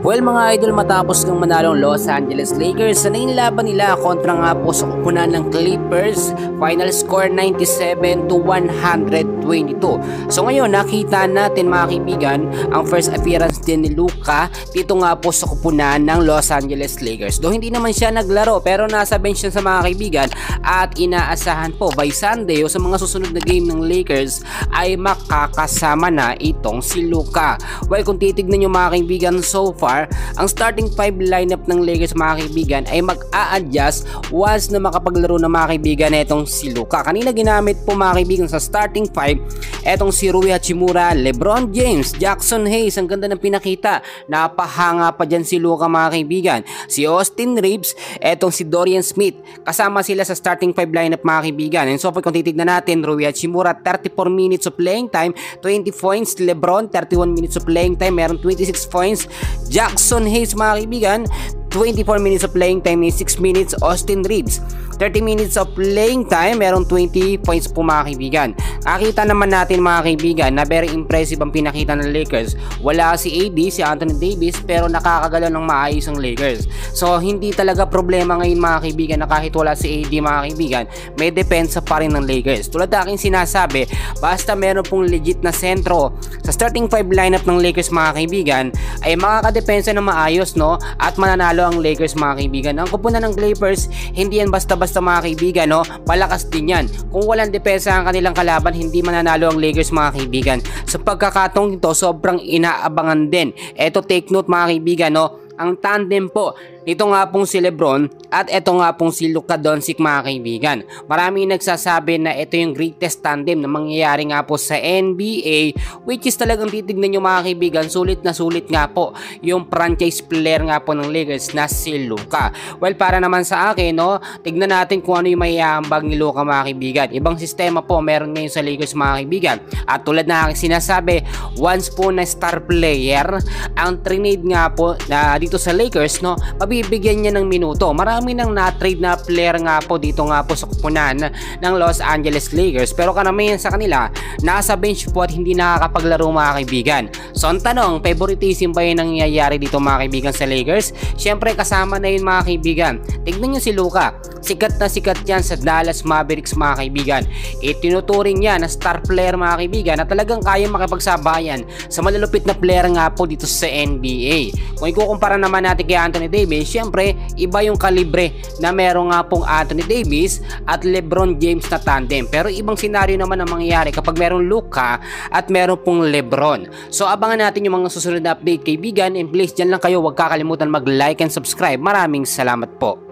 Well mga idol, matapos ng manalo ang Los Angeles Lakers sa laban nila kontra nga po sa kupunan ng Clippers, final score 97-122. So ngayon nakita natin mga kaibigan ang first appearance din ni Luka dito nga po sa kupunan ng Los Angeles Lakers. Though hindi naman siya naglaro pero nasa bench siya sa mga kaibigan at inaasahan po by Sunday o sa mga susunod na game ng Lakers ay makakasama na itong si Luka. Well kung titignan nyo mga kaibigan, so far ang starting 5 lineup ng Lakers mga kaibigan ay mag-a-adjust once na makapaglaro ng mga kaibigan na itong si Luka. Kanina ginamit po mga kaibigan sa starting 5 etong si Rui Hachimura, LeBron James, Jackson Hayes, ang ganda ng pinakita, napahanga pa dyan si Luka mga kaibigan, si Austin Reeves, etong si Dorian Smith, kasama sila sa starting 5 lineup mga kaibigan. And so far kung titignan natin, Rui Hachimura 34 minutes of playing time, 20 points, LeBron 31 minutes of playing time, meron 26 points, Jackson Hayes mga kaibigan 24 minutes of playing time, 6 minutes. Austin Reeves 30 minutes of playing time, meron 20 points po mga kaibigan. Nakita naman natin mga kaibigan na very impressive ang pinakita ng Lakers. Wala si AD, si Anthony Davis, pero nakakagalaw ng maayos ang Lakers. So hindi talaga problema ngayon mga kaibigan na kahit wala si AD mga kaibigan, may depensa pa rin ng Lakers. Tulad na aking sinasabi, basta meron pong legit na sentro sa starting 5 lineup ng Lakers mga kaibigan ay makakadepensa na maayos, no? At mananalo ang Lakers mga kaibigan. Ang kupunan ng Clippers, hindi yan basta-basta mga kaibigan, no? Palakas din yan. Kung walang depensa ang kanilang kalaban, hindi mananalo ang Lakers mga kaibigan. Sa pagkakataong ito, sobrang inaabangan din. Eto, take note mga kaibigan, no? Ang tandem po nito nga pong si LeBron at ito nga pong si Luka Doncic mga kaibigan. Marami nagsasabi na ito yung greatest tandem na mangyayari nga po sa NBA, which is talagang titignan nyo mga kaibigan, sulit na sulit nga po yung franchise player nga po ng Lakers na si Luka. Well para naman sa akin, no, tignan natin kung ano yung mayayambag ni Luka mga kaibigan. Ibang sistema po meron ngayon sa Lakers mga kaibigan. At tulad na aking sinasabi, once po na star player ang trinade nga po na dito sa Lakers, no, bibigyan niya ng minuto. Marami nang na-trade na player nga po dito nga po sa kupunan ng Los Angeles Lakers, pero karamihan sa kanila nasa bench po at hindi nakakapaglaro mga kaibigan. So ang tanong, favoritism ba yung nangyayari dito mga kaibigan sa Lakers? Syempre kasama na yun mga kaibigan. Tignan nyo si Luka, sikat na sikat yan sa Dallas Mavericks mga kaibigan. Itinuturing niya na star player mga kaibigan na talagang kaya makipagsabayan sa malalupit na player nga po dito sa NBA. Kung ikukumpara naman natin kay Anthony Davis, syempre iba yung kalibre na meron nga pong Anthony Davis at LeBron James na tandem. Pero ibang senaryo naman ang mangyayari kapag meron Luka at meron pong LeBron. So abangan natin yung mga susunod na update kaibigan, and please dyan lang kayo, huwag kakalimutan mag-like and subscribe. Maraming salamat po.